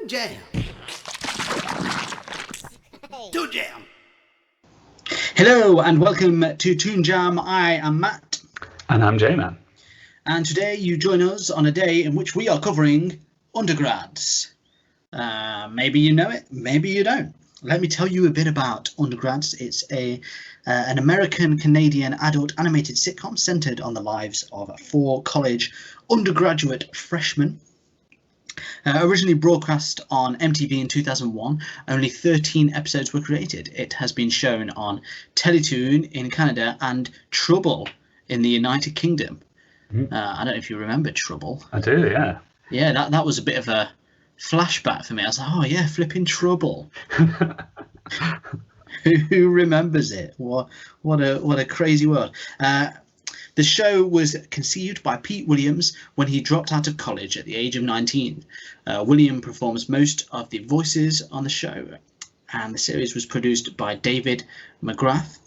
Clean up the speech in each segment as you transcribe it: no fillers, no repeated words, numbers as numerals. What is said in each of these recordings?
Jam. Toon Jam. Hello and welcome to Toon Jam. I am Matt. And I'm J-Man. And today you join us on a day in which we are covering Undergrads. Maybe you know it, maybe you don't. Let me tell you a bit about Undergrads. It's an American-Canadian adult animated sitcom centered on the lives of 4 college undergraduate freshmen. Originally broadcast on MTV in 2001, only 13 episodes were created. It has been shown on Toon in Canada and Trouble in the United Kingdom. I don't know if you remember Trouble. I do, yeah. Yeah, that was a bit of a flashback for me. I was like, oh yeah, flipping Trouble. Who remembers it? What a crazy world. The show was conceived by Pete Williams when he dropped out of college at the age of 19. William performs most of the voices on the show, and the series was produced by David McGrath.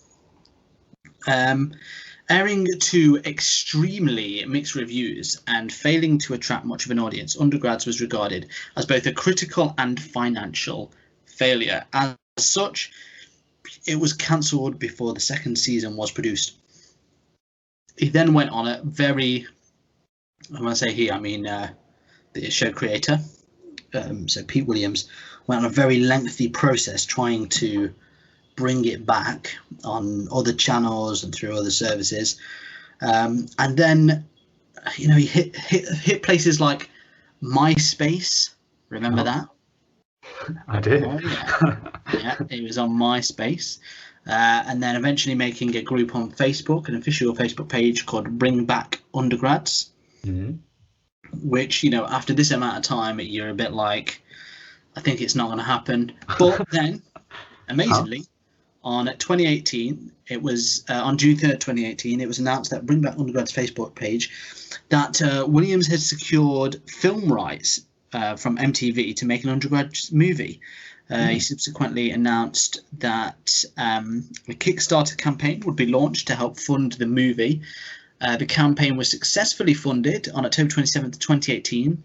Airing to extremely mixed reviews and failing to attract much of an audience, Undergrads was regarded as both a critical and financial failure. As such, it was cancelled before the second season was produced. He then went on a very, when I say he, I mean the show creator, so Pete Williams, went on a very lengthy process trying to bring it back on other channels and through other services. And then, you know, he hit places like MySpace. Remember that? I do. Oh, yeah, it was on MySpace. And then eventually making a group on Facebook, an official Facebook page called Bring Back Undergrads, which, you know, after this amount of time, you're a bit like, I think it's not going to happen. But then, amazingly, on 2018, it was on June 3rd, 2018, it was announced that Bring Back Undergrads Facebook page that Williams had secured film rights from MTV to make an Undergrads movie. He subsequently announced that a Kickstarter campaign would be launched to help fund the movie. The campaign was successfully funded on October 27th, 2018,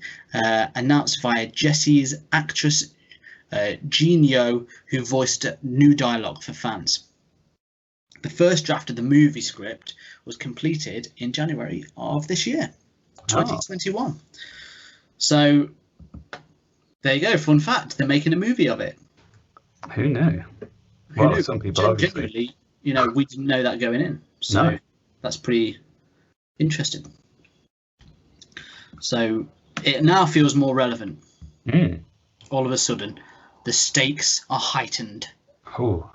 announced via Jessie's actress Jean Yo, who voiced new dialogue for fans. The first draft of the movie script was completed in January of this year, 2021. So there you go, fun fact, they're making a movie of it. Who knew? Well, knew? Some people obviously. Genuinely, you know, we didn't know that going in. So That's pretty interesting. So it now feels more relevant. All of a sudden, the stakes are heightened. Oh.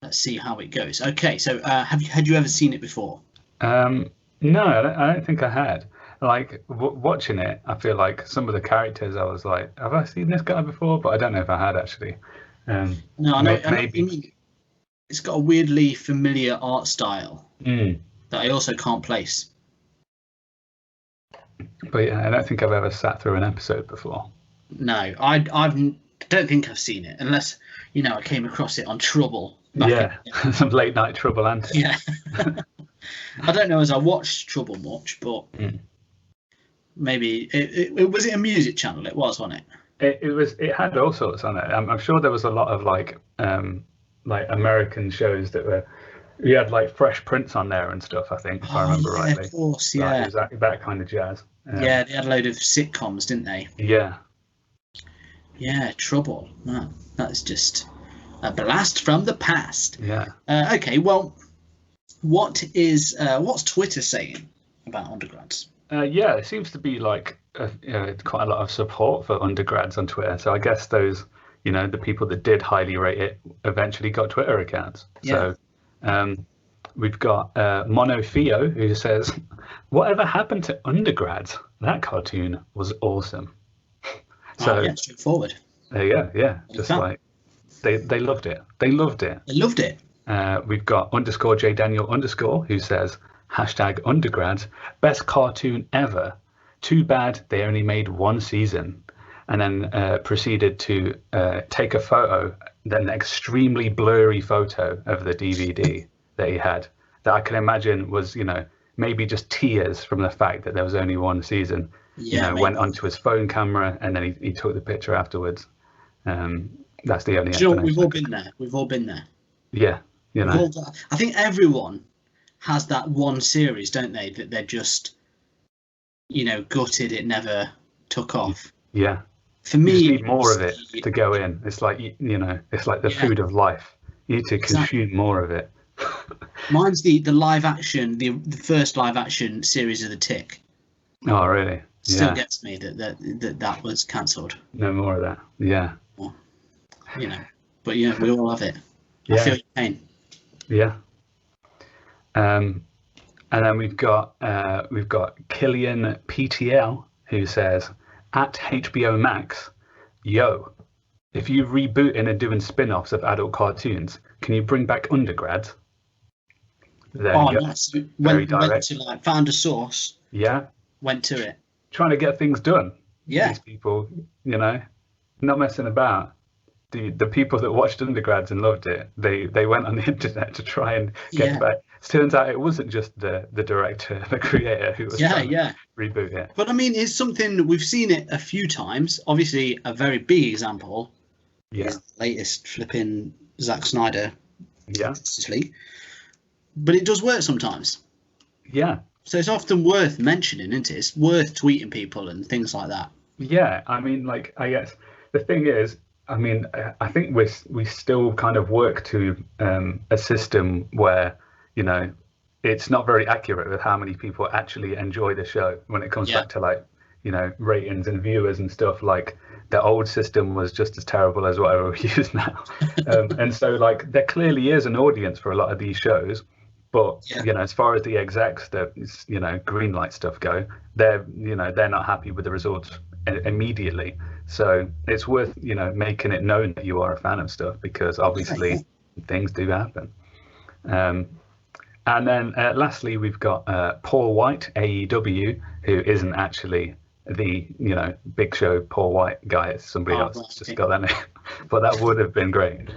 Let's see how it goes. Okay, so had you ever seen it before? No, I don't think I had. Like watching it, I feel like some of the characters, I was like, have I seen this guy before? But I don't know if I had actually. No, I know what you mean. It's got a weirdly familiar art style that I also can't place. But yeah, I don't think I've ever sat through an episode before. No, I don't think I've seen it unless, you know, I came across it on Trouble. Some late night Trouble antics. Yeah. I don't know as I watched Trouble much, but maybe it was it a music channel? It was, wasn't it? It had all sorts on it. I'm sure there was a lot of like American shows that were. You had like Fresh Prince on there and stuff, I think, if I remember rightly. Of course, yeah. Like, it was that kind of jazz. Yeah, they had a load of sitcoms, didn't they? Yeah. Yeah, Trouble. That is just a blast from the past. Yeah. Okay, well, what's Twitter saying about Undergrads? Yeah, it seems to be like quite a lot of support for Undergrads on Twitter. So I guess those, you know, the people that did highly rate it eventually got Twitter accounts. Yeah. So we've got Monofio, who says, "Whatever happened to Undergrads? That cartoon was awesome." So straightforward. There you go. Yeah, just like they loved it. They loved it. They loved it. We've got _JDaniel_ who says, #Undergrads, best cartoon ever. Too bad they only made 1 season. And then proceeded to take a photo, then an extremely blurry photo of the DVD that he had, that I can imagine was, you know, maybe just tears from the fact that there was only 1 season. went onto his phone camera and then he took the picture afterwards. That's the only explanation. We've all been there. We've all been there. Yeah, I think everyone has that one series, don't they? That they're just, gutted it never took off. Yeah. For me, you need more of it to go in. It's like it's like the food of life. You need to consume more of it. Mine's the live action, the first live action series of The Tick. Oh, really? Still gets me that was cancelled. No more of that. Yeah. Well, but we all have it. Yeah. I feel your pain. Yeah. And then we've got Killian PTL who says, at HBO Max, yo, if you rebooting and doing spin-offs of adult cartoons, can you bring back Undergrads? Nice. Went to found a source. Yeah. Went to it. Trying to get things done. Yeah. These people, not messing about. The people that watched Undergrads and loved it, they went on the internet to try and get back. It turns out it wasn't just the director, the creator who was trying to reboot it. But I mean, it's something we've seen it a few times. Obviously, a very big example is the latest flipping Zack Snyder. Yeah. But it does work sometimes. Yeah. So it's often worth mentioning, isn't it? It's worth tweeting people and things like that. Yeah, I mean, I guess the thing is, I think we still kind of work to a system where, it's not very accurate with how many people actually enjoy the show when it comes back to ratings and viewers and stuff. Like the old system was just as terrible as whatever we use now. And so there clearly is an audience for a lot of these shows. But as far as the execs that green light stuff go, they're not happy with the results immediately. So it's worth making it known that you are a fan of stuff, because obviously things do happen. And then lastly, we've got Paul White, AEW, who isn't actually the Big Show Paul White guy. It's somebody else that's just got that name, but that would have been great.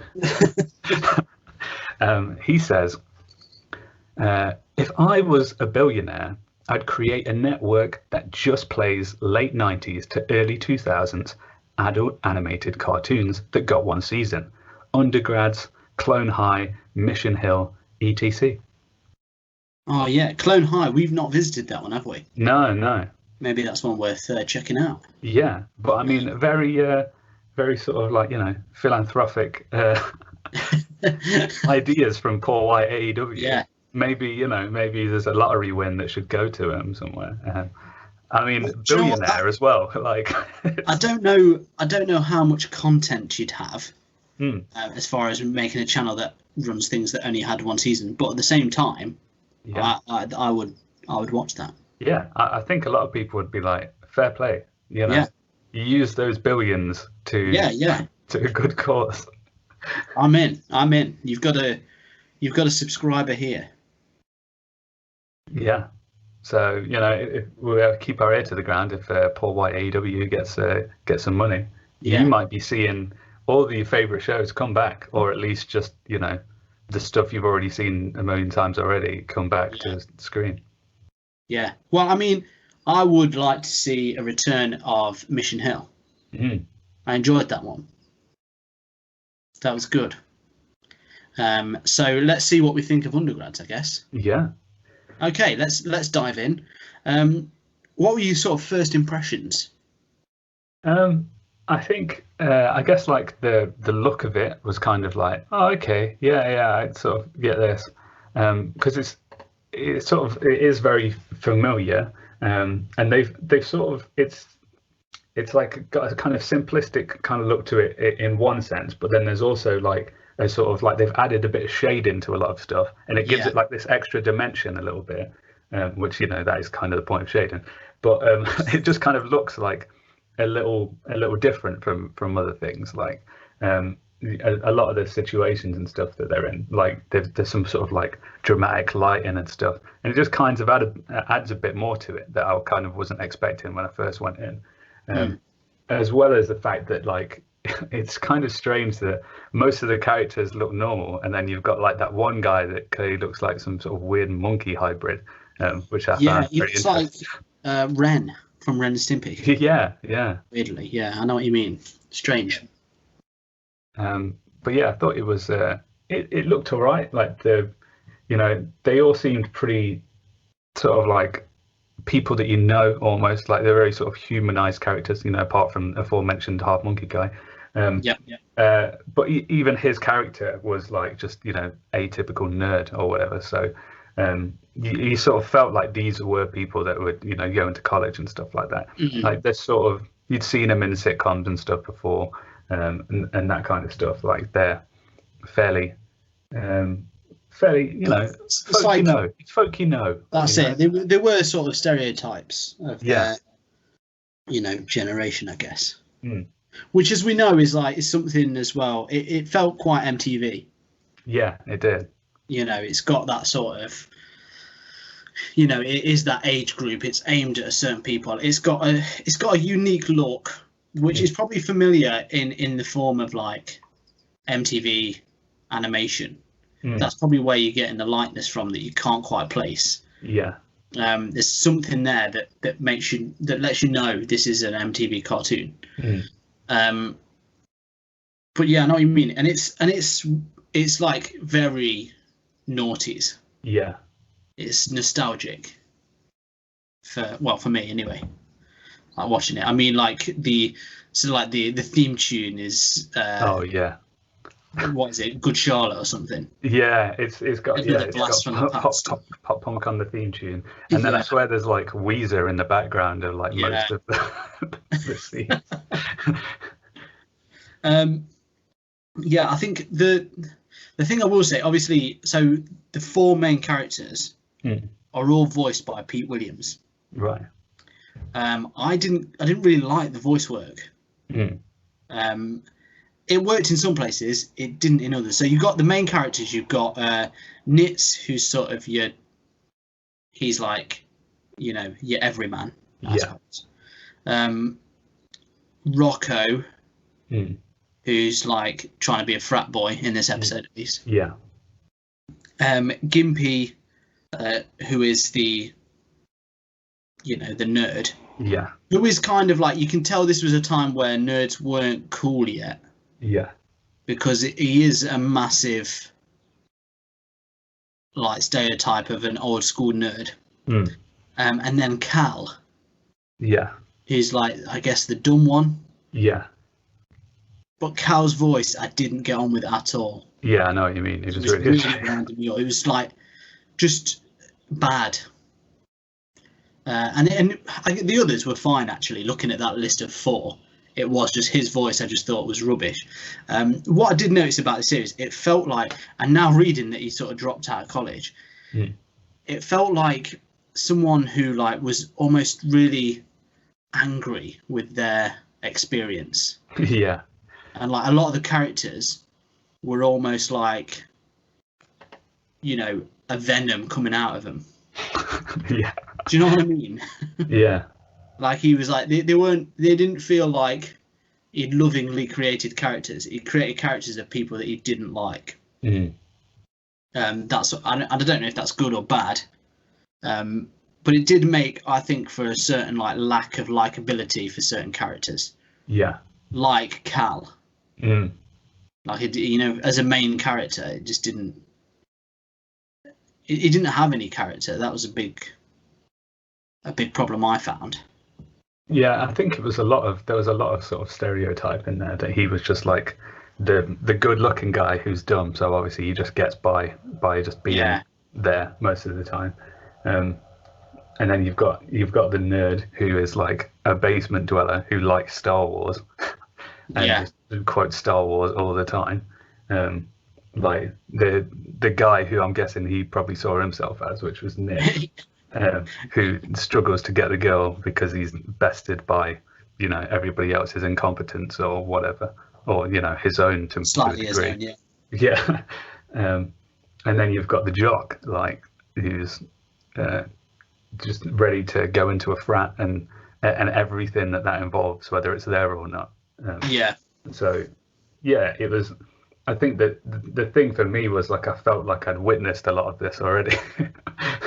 He says, if I was a billionaire, I'd create a network that just plays late 90s to early 2000s adult animated cartoons that got one season. Undergrads, Clone High, Mission Hill, etc. Oh, yeah. Clone High. We've not visited that one, have we? No. Maybe that's one worth checking out. Yeah. But I mean, very sort of philanthropic ideas from Paul White, AEW. Yeah. Maybe there's a lottery win that should go to him somewhere. Billionaire as well. I don't know how much content you'd have as far as making a channel that runs things that only had one season. But at the same time, I would watch that. Yeah, I think a lot of people would be like, fair play. You use those billions to to a good cause. I'm in. You've got a subscriber here. Yeah. So, if we'll keep our ear to the ground if Paul White AEW gets some money. You might be seeing all your favourite shows come back, or at least just, the stuff you've already seen a million times already come back to the screen. Yeah. Well, I would like to see a return of Mission Hill. Mm-hmm. I enjoyed that one. That was good. So let's see what we think of Undergrads, I guess. Yeah. Okay, let's dive in. What were your sort of first impressions? I think I guess the look of it was kind of like, oh, okay, yeah, I sort of get this, because it is very familiar, and they've sort of it's got a kind of simplistic kind of look to it in one sense, but then there's also a sort of they've added a bit of shade into a lot of stuff, and it gives it this extra dimension a little bit, which that is kind of the point of shading, but it just kind of looks like a little different from other things. A lot of the situations and stuff that they're in, there's some sort of dramatic lighting and stuff, and it just kind of adds a bit more to it that I kind of wasn't expecting when I first went in, as well as the fact that it's kind of strange that most of the characters look normal, and then you've got that one guy that clearly looks like some sort of weird monkey hybrid, which I found he very looks interesting. like Ren. from Ren and Stimpy. Yeah. Weirdly, yeah, I know what you mean. Strange. But yeah, I thought it was. It looked alright. Like they all seemed pretty sort of like people that almost like they're very sort of humanized characters. Apart from the aforementioned half monkey guy. But even his character was like just a typical nerd or whatever. So you sort of felt like these were people that would go into college and stuff like that. Mm-hmm. Like they're sort of, you'd seen them in sitcoms and stuff before, and that kind of stuff. Like they're fairly folk you know. That's it. There were sort of stereotypes of their generation, I guess. Which, as we know, is something as well. It felt quite MTV. Yeah, it did. It's got that sort of, it is that age group. It's aimed at a certain people. It's got a unique look, which is probably familiar in the form of like MTV animation. That's probably where you're getting the likeness from that you can't quite place. Yeah. There's something there that lets you know this is an MTV cartoon. But yeah, I know what you mean, and it's like very noughties. Yeah. It's nostalgic for me anyway. Like watching it. I mean, like the theme tune is. Oh yeah. What is it? Good Charlotte or something? Yeah, it's got pop punk on the theme tune, and then I swear there's like Weezer in the background of like most of the scenes. Yeah, I think the thing I will say, obviously, so the four main characters are all voiced by Pete Williams. Right. I didn't really like the voice work. It worked in some places, it didn't in others. So you've got the main characters. You've got Nitz, who's sort of he's like, your everyman. I suppose. Rocco, who's like trying to be a frat boy in this episode at least. Yeah. Gimpy, who is the nerd. Yeah. Who is kind of like, you can tell this was a time where nerds weren't cool yet. Yeah. Because he is a massive like stereotype of an old school nerd. And then Cal. Yeah. Who's like, I guess, the dumb one. Yeah. But Cal's voice I didn't get on with at all. Yeah, I know what you mean. It was really random. It was like just bad. And the others were fine actually. Looking at that list of four, it was just his voice I just thought was rubbish. What I did notice about the series, it felt like, and now reading that he sort of dropped out of college, it felt like someone who like was almost really angry with their experience. Yeah. And like a lot of the characters were almost like, a venom coming out of them. Yeah. Do you know what I mean? Yeah. Like he was like they didn't feel like he'd lovingly created characters. He created characters of people that he didn't like. That's I don't know if that's good or bad. But it did make, I think, for a certain like lack of likability for certain characters. Yeah. Like Cal. Like as a main character, it just didn't. He didn't have any character. That was a big problem I found. Yeah, I think there was a lot of sort of stereotype in there that he was just like the good looking guy who's dumb. So obviously he just gets by just being there most of the time. And then you've got the nerd who is like a basement dweller who likes Star Wars and just quotes Star Wars all the time. Like the guy who I'm guessing he probably saw himself as, which was Nick. Who struggles to get the girl because he's bested by, everybody else's incompetence or whatever, or his own to slightly a degree. His own, Yeah. And then you've got the jock, like who's just ready to go into a frat and everything that involves, whether it's there or not. Yeah. So, yeah, it was I think that the thing for me was like I felt like I'd witnessed a lot of this already.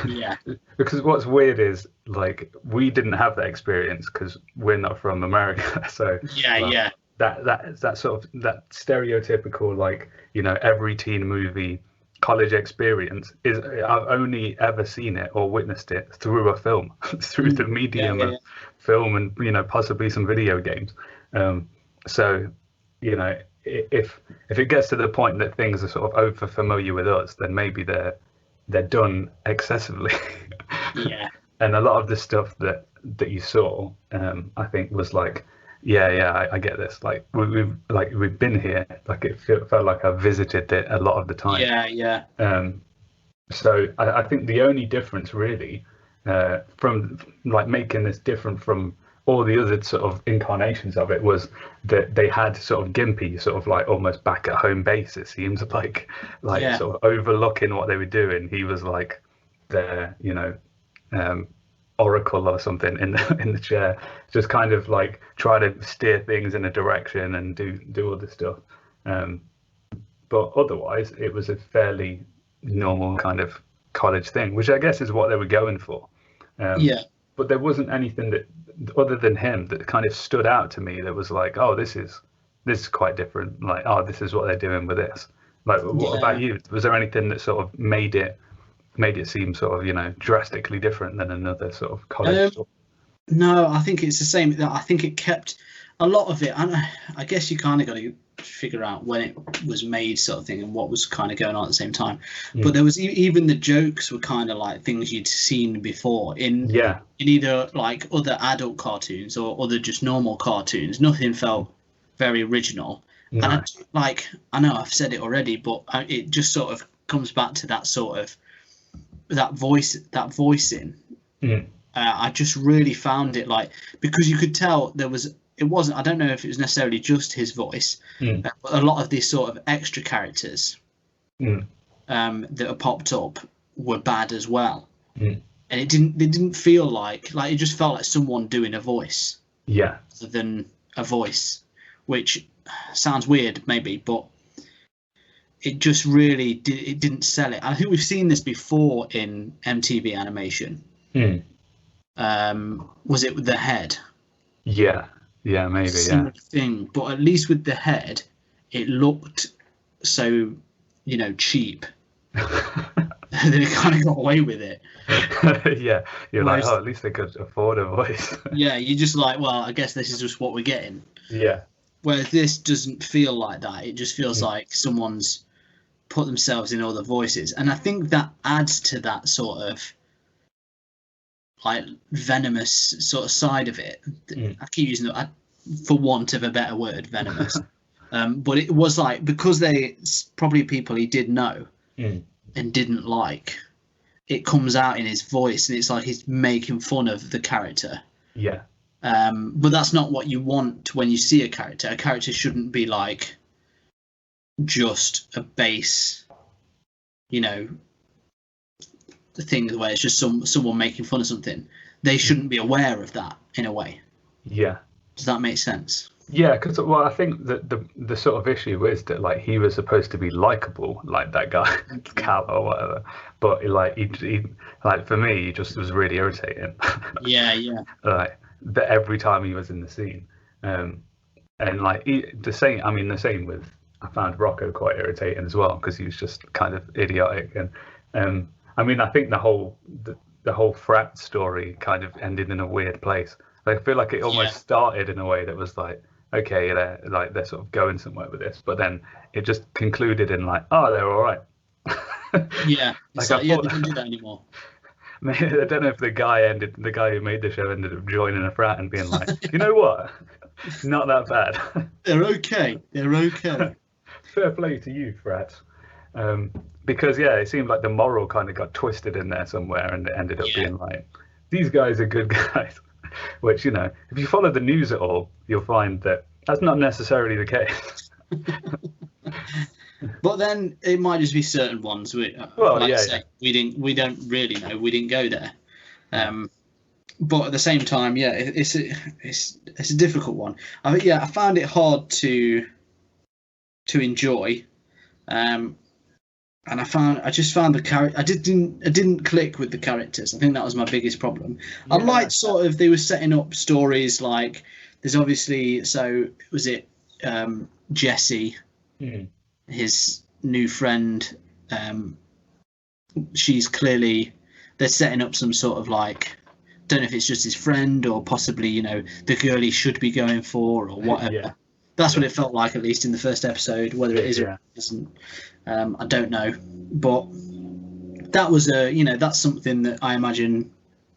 Yeah. Because what's weird is like we didn't have that experience because we're not from America. So Yeah, yeah. that sort of that stereotypical like every teen movie college experience is I've only ever seen it or witnessed it through a film, through the medium of film and possibly some video games. So if it gets to the point that things are sort of over familiar with us, then maybe they're done excessively. Yeah. And a lot of the stuff that you saw, I think was like, I get this. Like we've been here. Like it felt like I visited it a lot of the time. Yeah, yeah. So I think the only difference really from like making this different from all the other sort of incarnations of it was that they had sort of Gimpy sort of like almost back at home base. It seems like sort of overlooking what they were doing. He was like their oracle or something in the chair, just kind of like try to steer things in a direction and do all this stuff. But otherwise, it was a fairly normal kind of college thing, which I guess is what they were going for. But there wasn't anything that, other than him, that kind of stood out to me that was like, oh, this is quite different. Like, oh, this is what they're doing with this. Like, what about you? Was there anything that sort of made it seem sort of drastically different than another sort of college? No, I think it's the same. I think it kept a lot of it. I guess you kind of got to figure out when it was made, sort of thing, and what was kind of going on at the same time. But there was even the jokes were kind of like things you'd seen before in either like other adult cartoons or other just normal cartoons. Nothing felt very original. No. And I know I've said it already, but it just sort of comes back to that sort of that voicing. I just really found it like, because you could tell it wasn't, I don't know if it was necessarily just his voice, but a lot of these sort of extra characters that are popped up were bad as well. And it didn't feel like it just felt like someone doing a voice rather than a voice, which sounds weird maybe, but it just really didn't sell it. I think we've seen this before in MTV animation. Was it with the head? Yeah, maybe. Similar thing, but at least with the head, it looked so, cheap that it kind of got away with it. Yeah, you're like, oh, at least they could afford a voice. Yeah, you're just like, well, I guess this is just what we're getting. Yeah. Whereas this doesn't feel like that. It just feels like someone's put themselves in other voices, and I think that adds to that sort of like venomous sort of side of it. I keep using it for want of a better word, venomous. But it was like, because they probably people he did know and didn't like, it comes out in his voice, and it's like he's making fun of the character. Yeah. But that's not what you want when you see a character. A character shouldn't be like just a base, the thing where it's just someone making fun of something. They shouldn't be aware of that in a way. Yeah. Does that make sense? Yeah, because I think that the sort of issue is that like he was supposed to be likable, like that guy Cal or whatever, but like he like for me he just was really irritating. Yeah. Like that every time he was in the scene, and like the same with, I found Rocco quite irritating as well, because he was just kind of idiotic. And I think the whole frat story kind of ended in a weird place. I feel like it almost started in a way that was like, okay, they're sort of going somewhere with this, but then it just concluded in like, oh, they're all right. Yeah, they don't do that anymore. I don't know if the guy who made the show ended up joining a frat and being like, you know what, not that bad. They're okay. Fair play to you, frats. Because it seemed like the moral kind of got twisted in there somewhere, and it ended up being like, these guys are good guys. Which, if you follow the news at all, you'll find that that's not necessarily the case. But then it might just be certain ones. We don't really know. We didn't go there. But at the same time, it's a difficult one. I found it hard to enjoy. And I just found the character. I didn't click with the characters. I think that was my biggest problem. Yeah. I liked sort of they were setting up stories like there's obviously was it Jesse, his new friend. She's clearly they're setting up some sort of like don't know if it's just his friend or possibly the girl he should be going for or whatever. Yeah. That's what it felt like, at least in the first episode. Whether it is or it isn't, I don't know. But that was that's something that I imagine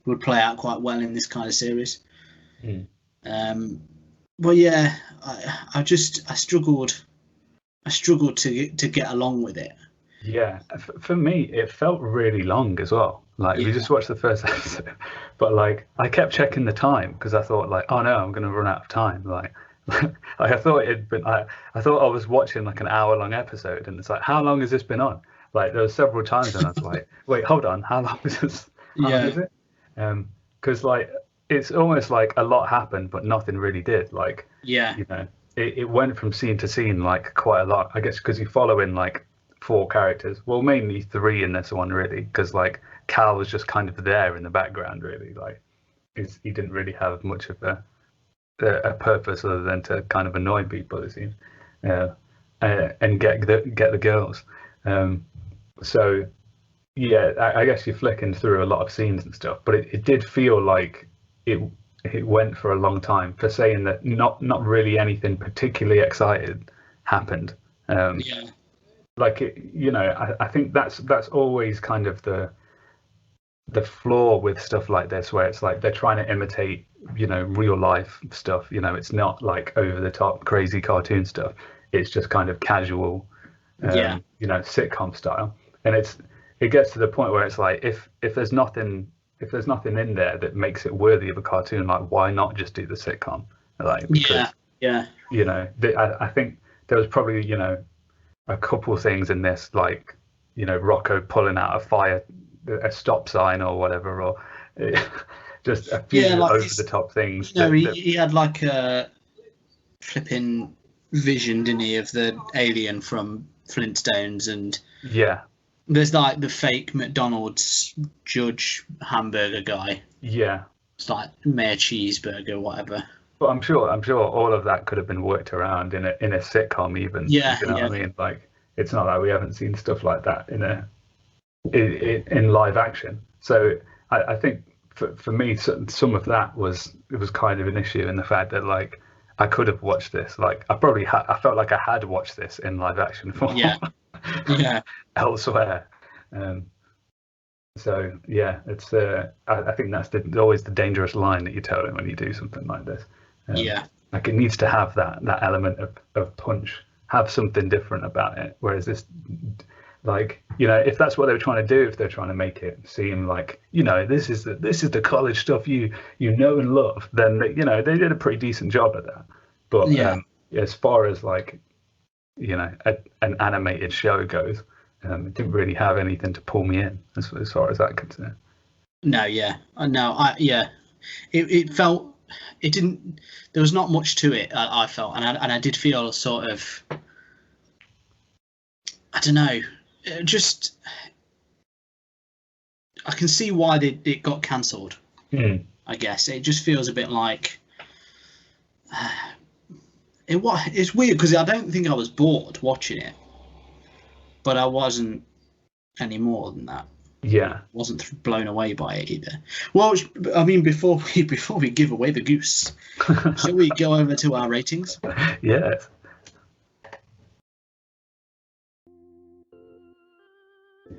would play out quite well in this kind of series. But yeah, I struggled to get along with it. Yeah, for me, it felt really long as well. Like we just watched the first episode, but like I kept checking the time because I thought like, oh no, I'm going to run out of time. Like I thought it'd been. I thought I was watching like an hour-long episode, and it's like, how long has this been on? Like there were several times, and I was like, wait, hold on, how long is this? How long is it? Because like it's almost like a lot happened, but nothing really did. Like it went from scene to scene like quite a lot. I guess because you follow in like 4 characters. Well, mainly 3 in this one, really, because like Cal was just kind of there in the background, really. Like he didn't really have much of a purpose other than to kind of annoy people, it seems, and get the girls. So yeah, I guess you're flicking through a lot of scenes and stuff, but it did feel like it went for a long time for saying that not really anything particularly exciting happened. Like I think that's always kind of the flaw with stuff like this, where it's like they're trying to imitate real life stuff. It's not like over the top crazy cartoon stuff. It's just kind of casual sitcom style, and it gets to the point where it's like if there's nothing in there that makes it worthy of a cartoon, like why not just do the sitcom? Like because, I think there was probably a couple things in this, like Rocco pulling out a stop sign or whatever, or just a few over the top things. He had like a flipping vision, didn't he, of the alien from Flintstones, and there's like the fake McDonald's judge hamburger guy. Yeah, it's like mayor cheeseburger, whatever. But I'm sure all of that could have been worked around in a sitcom, even. Yeah, you know what I mean? Like it's not like we haven't seen stuff like that in live action. So I think for me, some of that was kind of an issue in the fact that like I could have watched this. Like I probably I felt like I had watched this in live action form. Elsewhere. So yeah, it's I think that's always the dangerous line that you tell them when you do something like this. Like it needs to have that element of punch, have something different about it. Whereas this, like, if that's what they were trying to do, if they're trying to make it seem like, this is the college stuff you know and love, then they did a pretty decent job at that. But as far as like, an animated show goes, it didn't really have anything to pull me in as far as that concerned. It felt. It didn't. There was not much to it. I felt, and I did feel sort of. I don't know. Just. I can see why it got cancelled. I guess it just feels a bit like. It's weird because I don't think I was bored watching it, but I wasn't any more than that. Yeah, wasn't blown away by it either. Well, I mean, before we give away the goose, shall we go over to our ratings? Yes.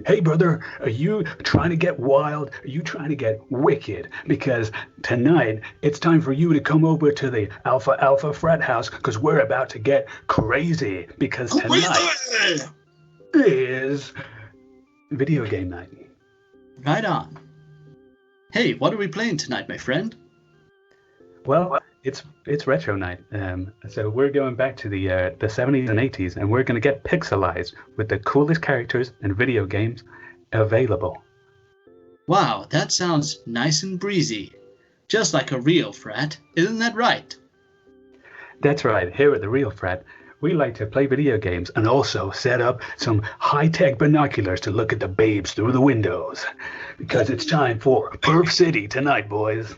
Hey, brother, are you trying to get wild? Are you trying to get wicked? Because tonight it's time for you to come over to the Alpha Frat House because we're about to get crazy. Because tonight is video game night. Right on. Hey, what are we playing tonight, my friend? Well, it's retro night. So we're going back to the 70s and 80s, and we're going to get pixelized with the coolest characters and video games available. Wow, that sounds nice and breezy. Just like a real frat, isn't that right? That's right. Here at the Real Frat, we like to play video games and also set up some high-tech binoculars to look at the babes through the windows. Because it's time for Perf City tonight, boys.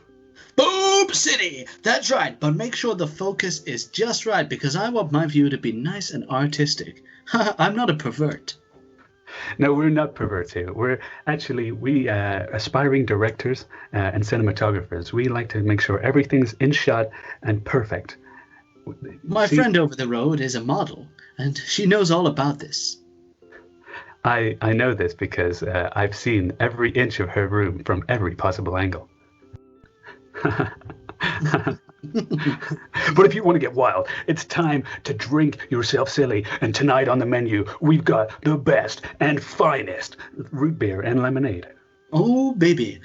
Boob City! That's right, but make sure the focus is just right because I want my view to be nice and artistic. I'm not a pervert. No, we're not perverts here. We're actually, aspiring directors and cinematographers. We like to make sure everything's in shot and perfect. My friend over the road is a model, and she knows all about this. I know this because I've seen every inch of her room from every possible angle. But if you want to get wild, it's time to drink yourself silly. And tonight on the menu, we've got the best and finest root beer and lemonade. Oh, baby.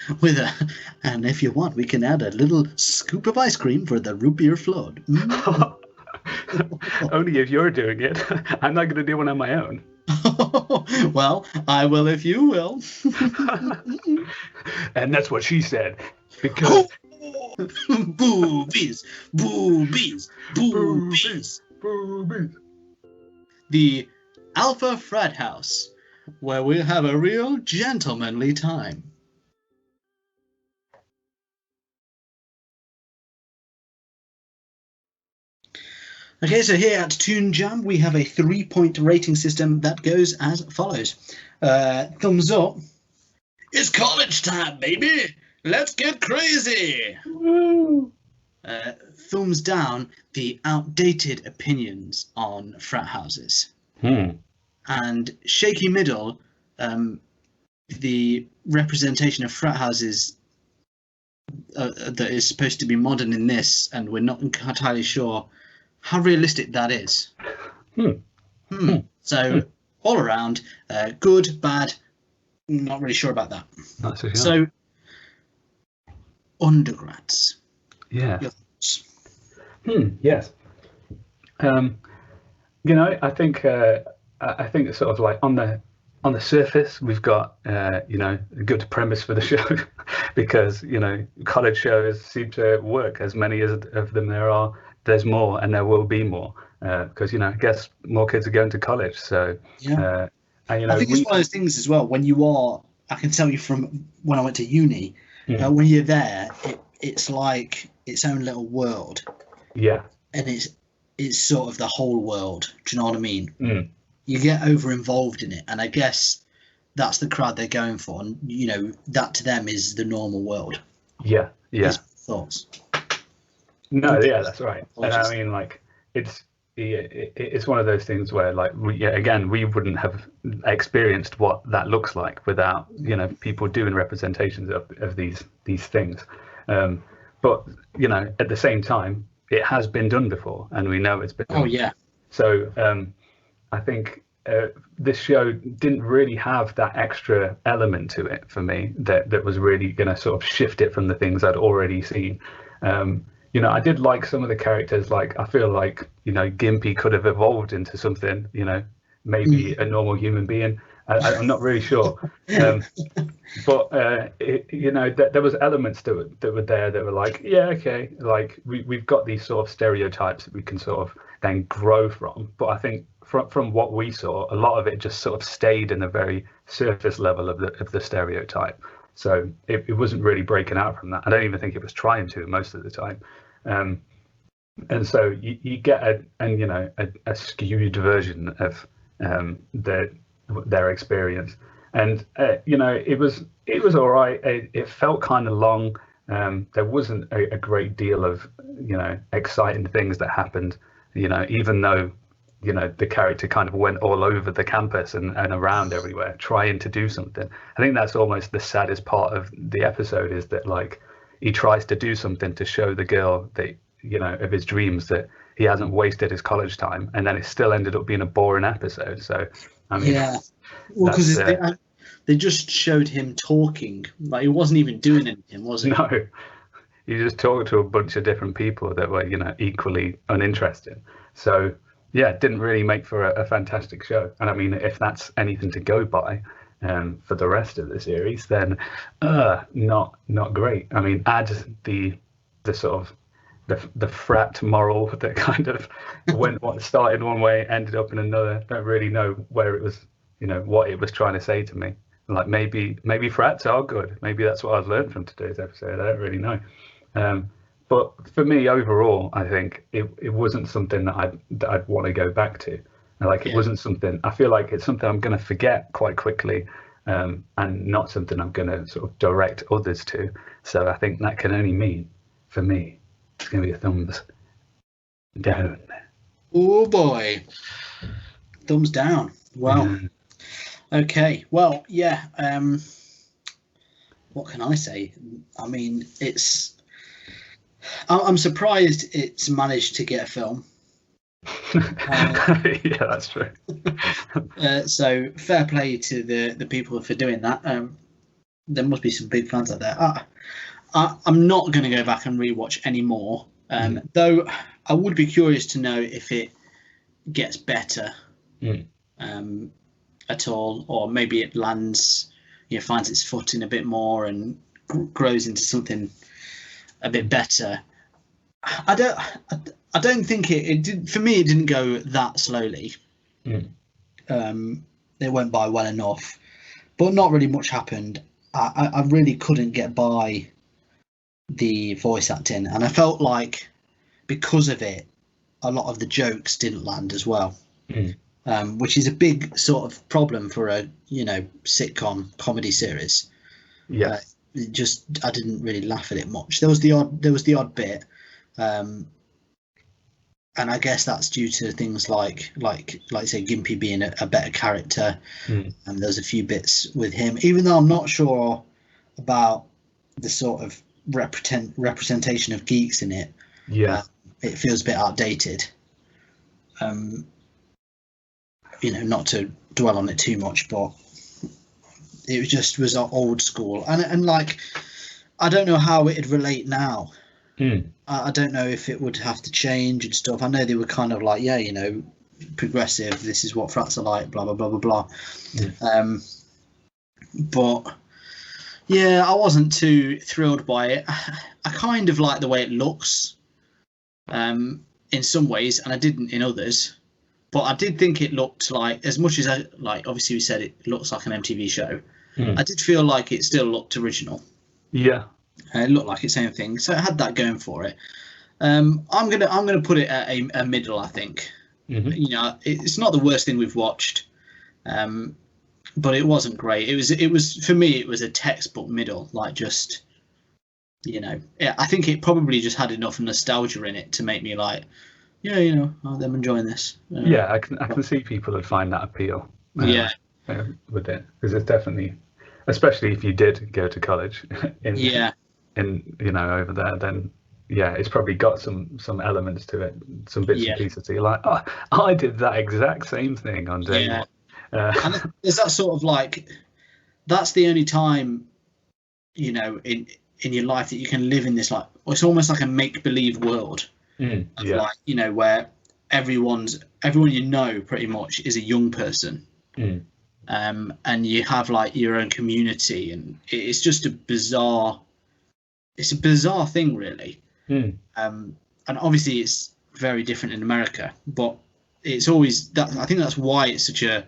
And if you want, we can add a little scoop of ice cream for the root beer float. Mm. Only if you're doing it. I'm not going to do one on my own. Well, I will if you will. And that's what she said. Because... Boobies, boobies, boobies, boobies. The Alpha Frat House, where we'll have a real gentlemanly time. Okay, so here at Toon Jam, we have a 3-point rating system that goes as follows. Thumbs up. It's college time, baby! Let's get crazy! Woo. Thumbs down, the outdated opinions on frat houses. And shaky middle, the representation of frat houses that is supposed to be modern in this, and we're not entirely sure how realistic that is. So, all around, good, bad, not really sure about that. That's okay. So, Undergrads. Yeah. Yes. Yes. You know, I think it's sort of like on the surface we've got you know, a good premise for the show because, you know, college shows seem to work. As many as of them there's more, and there will be more because, you know, I guess more kids are going to college. So yeah. and, you know, I think it's one of those things as well. When you are, I can tell you from when I went to uni. When you're there, it's like its own little world. Yeah. And it's sort of the whole world. Do you know what I mean? You get over involved in it, and I guess that's the crowd they're going for. And you know, that to them is the normal world. Yeah. Yeah. Thoughts? No, yeah, that's right. And I mean, like, it's one of those things where, like, we wouldn't have experienced what that looks like without, you know, people doing representations of these things. But, you know, at the same time, it has been done before, and we know it's been done. Oh, yeah. So I think this show didn't really have that extra element to it for me that was really going to sort of shift it from the things I'd already seen. You know, I did like some of the characters. Like, I feel like, you know, Gimpy could have evolved into something, you know, maybe a normal human being. I'm not really sure. But, you know, there was elements that were there that were like, yeah, okay, like we've got these sort of stereotypes that we can sort of then grow from. But I think from what we saw, a lot of it just sort of stayed in the very surface level of the stereotype. So it wasn't really breaking out from that. I don't even think it was trying to most of the time. And so you get a skewed version of their experience. And you know, it was all right. It felt kind of long. There wasn't a great deal of, you know, exciting things that happened. You know, even though, you know, the character kind of went all over the campus and around everywhere trying to do something. I think that's almost the saddest part of the episode, is that, like, he tries to do something to show the girl that, you know, of his dreams, that he hasn't wasted his college time, and then it still ended up being a boring episode. So, I mean, yeah, well, because they just showed him talking, like he wasn't even doing anything, was he? No, he just talked to a bunch of different people that were, you know, equally uninteresting. So yeah, it didn't really make for a fantastic show. And I mean, if that's anything to go by for the rest of the series, then not great. I mean, add the sort of the frat moral that kind of what started one way, ended up in another. Don't really know where it was, what it was trying to say to me. Like maybe frats are good. Maybe that's what I've learned from today's episode. I don't really know. But for me, overall, I think it wasn't something that I'd want to go back to. Like it wasn't something. I feel like it's something I'm going to forget quite quickly, and not something I'm going to sort of direct others to. So I think that can only mean, for me, it's going to be a thumbs down. Oh boy, thumbs down. Well, okay. Well, yeah. What can I say? I mean, I'm surprised it's managed to get a film. Yeah, that's true. So fair play to the people for doing that. There must be some big fans out there. I'm not going to go back and rewatch any more, though I would be curious to know if it gets better at all, or maybe it lands, finds its footing a bit more and grows into something a bit better. I don't think it did. For me, it didn't go that slowly. It went by well enough, but not really much happened. I really couldn't get by the voice acting, and I felt like because of it, a lot of the jokes didn't land as well, which is a big sort of problem for a sitcom comedy series. Yeah, I didn't really laugh at it much. There was the odd bit. And I guess that's due to things like say Gimpy being a better character, and there's a few bits with him. Even though I'm not sure about the sort of representation of geeks in it, it feels a bit outdated. Not to dwell on it too much, but it was old school, and like I don't know how it'd relate now. I don't know if it would have to change and stuff. I know they were kind of like, progressive. This is what frats are like, blah, blah, blah, blah, blah. But, yeah, I wasn't too thrilled by it. I kind of like the way it looks in some ways, and I didn't in others. But I did think it looked like, as much as obviously we said it looks like an MTV show, I did feel like it still looked original. Yeah. It looked like its own thing, so it had that going for it. I'm gonna put it at a middle. I think. It's not the worst thing we've watched, but it wasn't great. It was for me. It was a textbook middle. Like just, I think it probably just had enough nostalgia in it to make me like, I'm enjoying this. I can see people would find that appeal. With it, because it's definitely, especially if you did go to college over there, then it's probably got some elements to it, some bits and pieces. So you're like, oh, I did that exact same thing on day one. And there's that sort of like, that's the only time, in your life that you can live in this, like, it's almost like a make-believe world of like, where everyone pretty much is a young person. And you have like your own community, and it's just a bizarre thing, really. And obviously it's very different in America, but it's always that. I think that's why it's such a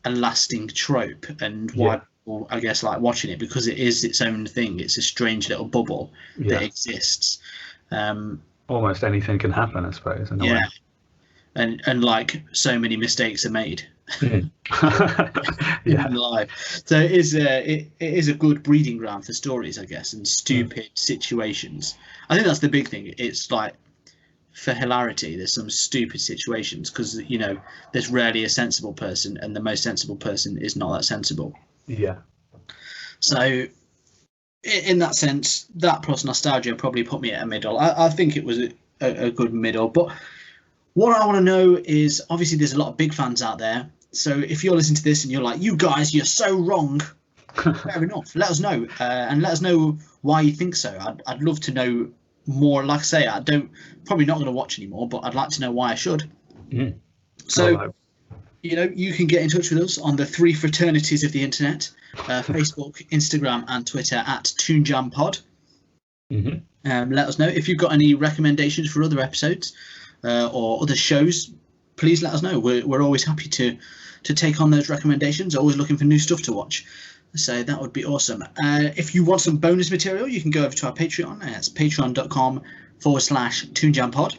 lasting trope, and why people, I guess, like watching it, because it is its own thing. It's a strange little bubble that exists. Almost anything can happen, I suppose, in a way. And like so many mistakes are made. In life, so it is a good breeding ground for stories, I guess, and stupid situations. I think that's the big thing. It's like, for hilarity, there's some stupid situations, because there's rarely a sensible person, and the most sensible person is not that sensible. So in that sense, that plus nostalgia probably put me at a middle. I think it was a good middle. But what I want to know is, obviously there's a lot of big fans out there. So if you're listening to this and you're like, you guys, you're so wrong, fair enough. Let us know, and let us know why you think so. I'd love to know more. Like I say, probably not going to watch anymore, but I'd like to know why I should. So, you can get in touch with us on the 3 fraternities of the internet, Facebook, Instagram, and Twitter at ToonJamPod. Let us know if you've got any recommendations for other episodes or other shows. Please let us know. We're always happy to take on those recommendations. Always looking for new stuff to watch. So that would be awesome. If you want some bonus material, you can go over to our Patreon. It's patreon.com/ToonJamPod.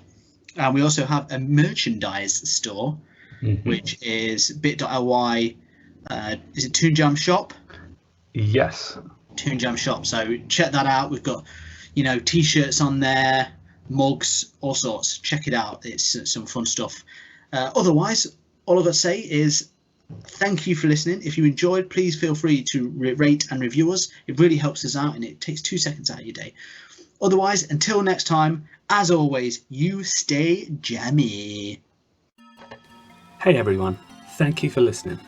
And we also have a merchandise store, which is bit.ly. Is it Toon Jam Shop? Yes. Toon Jam Shop. So check that out. We've got, T-shirts on there, mugs, all sorts. Check it out. It's some fun stuff. Otherwise, all I've got to say is thank you for listening. If you enjoyed, please feel free to rate and review us. It really helps us out, and it takes 2 seconds out of your day. Otherwise, until next time, as always, you stay jammy. Hey everyone, thank you for listening.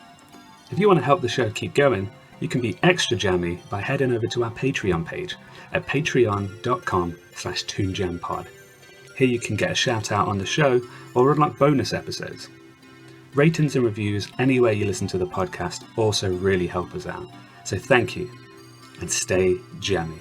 If you want to help the show keep going, you can be extra jammy by heading over to our Patreon page at patreon.com/ToonJamPod. Here you can get a shout out on the show or unlock bonus episodes. Ratings and reviews anywhere you listen to the podcast also really help us out. So thank you, and stay jammy.